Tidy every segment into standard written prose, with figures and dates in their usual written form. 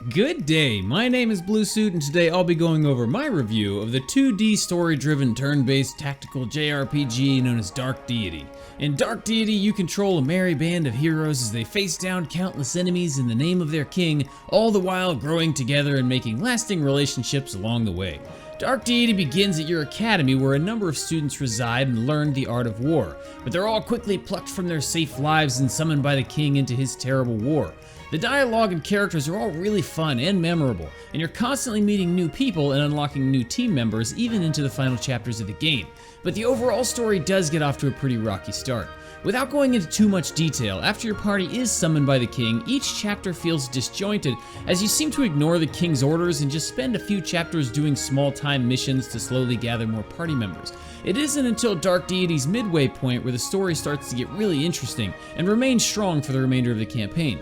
Good day, my name is Blue Suit and today I'll be going over my review of the 2D story-driven turn-based tactical JRPG known as Dark Deity. In Dark Deity, you control a merry band of heroes as they face down countless enemies in the name of their king, all the while growing together and making lasting relationships along the way. Dark Deity begins at your academy where a number of students reside and learn the art of war, but they're all quickly plucked from their safe lives and summoned by the king into his terrible war. The dialogue and characters are all really fun and memorable, and you're constantly meeting new people and unlocking new team members even into the final chapters of the game. But the overall story does get off to a pretty rocky start. Without going into too much detail, after your party is summoned by the king, each chapter feels disjointed as you seem to ignore the king's orders and just spend a few chapters doing small-time missions to slowly gather more party members. It isn't until Dark Deity's midway point where the story starts to get really interesting and remains strong for the remainder of the campaign.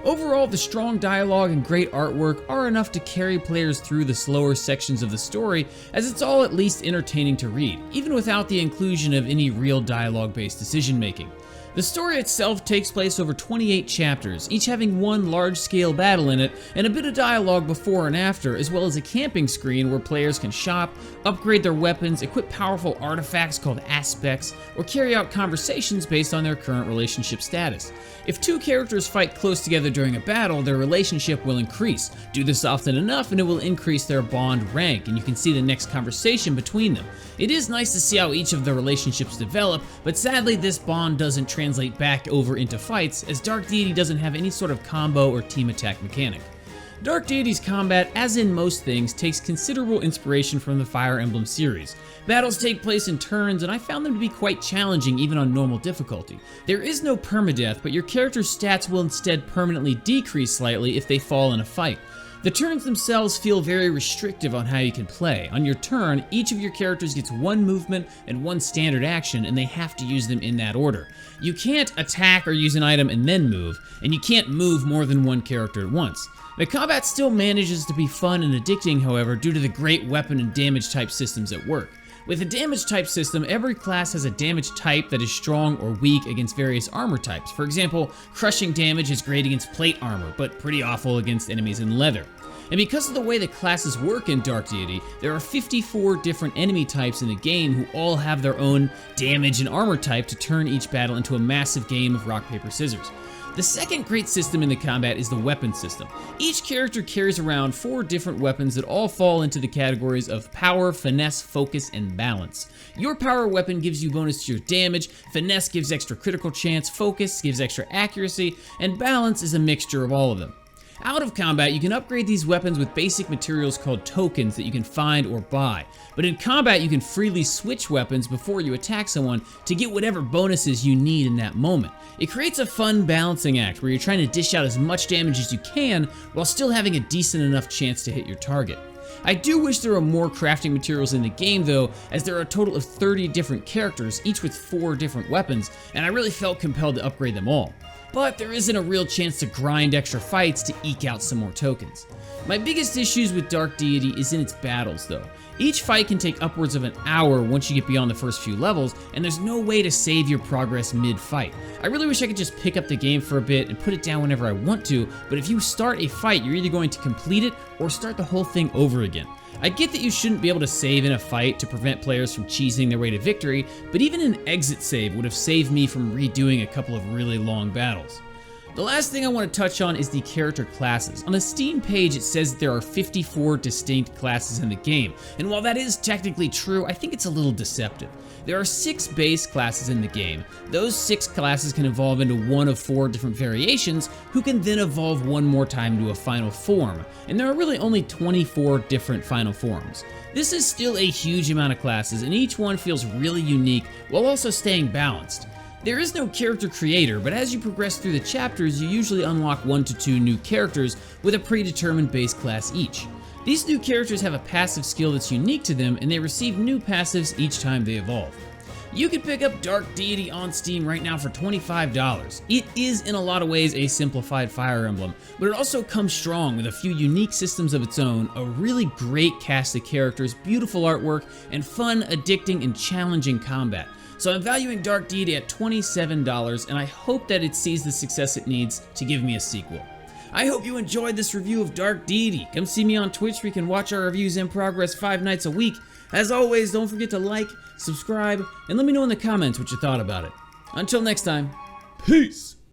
Overall, the strong dialogue and great artwork are enough to carry players through the slower sections of the story, as it's all at least entertaining to read, even without the inclusion of any real dialogue-based decision-making. The story itself takes place over 28 chapters, each having one large-scale battle in it, and a bit of dialogue before and after, as well as a camping screen where players can shop, upgrade their weapons, equip powerful artifacts called aspects, or carry out conversations based on their current relationship status. If two characters fight close together during a battle, their relationship will increase. Do this often enough and it will increase their bond rank, and you can see the next conversation between them. It is nice to see how each of the relationships develop, but sadly this bond doesn't translate back over into fights, as Dark Deity doesn't have any sort of combo or team attack mechanic. Dark Deity's combat, as in most things, takes considerable inspiration from the Fire Emblem series. Battles take place in turns, and I found them to be quite challenging even on normal difficulty. There is no permadeath, but your character's stats will instead permanently decrease slightly if they fall in a fight. The turns themselves feel very restrictive on how you can play. On your turn, each of your characters gets one movement and one standard action, and they have to use them in that order. You can't attack or use an item and then move, and you can't move more than one character at once. The combat still manages to be fun and addicting, however, due to the great weapon and damage type systems at work. With a damage type system, every class has a damage type that is strong or weak against various armor types. For example, crushing damage is great against plate armor, but pretty awful against enemies in leather. And because of the way the classes work in Dark Deity, there are 54 different enemy types in the game who all have their own damage and armor type to turn each battle into a massive game of rock, paper, scissors. The second great system in the combat is the weapon system. Each character carries around 4 different weapons that all fall into the categories of power, finesse, focus, and balance. Your power weapon gives you bonus to your damage, finesse gives extra critical chance, focus gives extra accuracy, and balance is a mixture of all of them. Out of combat, you can upgrade these weapons with basic materials called tokens that you can find or buy. But in combat, you can freely switch weapons before you attack someone to get whatever bonuses you need in that moment. It creates a fun balancing act where you're trying to dish out as much damage as you can while still having a decent enough chance to hit your target. I do wish there were more crafting materials in the game though, as there are a total of 30 different characters, each with 4 different weapons, and I really felt compelled to upgrade them all. But there isn't a real chance to grind extra fights to eke out some more tokens. My biggest issues with Dark Deity is in its battles though. Each fight can take upwards of an hour once you get beyond the first few levels, and there's no way to save your progress mid-fight. I really wish I could just pick up the game for a bit and put it down whenever I want to, but if you start a fight, you're either going to complete it or start the whole thing over again. I get that you shouldn't be able to save in a fight to prevent players from cheesing their way to victory, but even an exit save would have saved me from redoing a couple of really long battles. The last thing I want to touch on is the character classes. On the Steam page it says that there are 54 distinct classes in the game, and while that is technically true, I think it's a little deceptive. There are 6 base classes in the game. Those 6 classes can evolve into one of 4 different variations, who can then evolve one more time into a final form, and there are really only 24 different final forms. This is still a huge amount of classes, and each one feels really unique while also staying balanced. There is no character creator, but as you progress through the chapters, you usually unlock 1 to 2 new characters with a predetermined base class each. These new characters have a passive skill that's unique to them, and they receive new passives each time they evolve. You can pick up Dark Deity on Steam right now for $25. It is in a lot of ways a simplified Fire Emblem, but it also comes strong with a few unique systems of its own, a really great cast of characters, beautiful artwork, and fun, addicting, and challenging combat. So I'm valuing Dark Deity at $27, and I hope that it sees the success it needs to give me a sequel. I hope you enjoyed this review of Dark Deity. Come see me on Twitch where you can watch our reviews in progress 5 nights a week. As always, don't forget to like, subscribe, and let me know in the comments what you thought about it. Until next time, peace!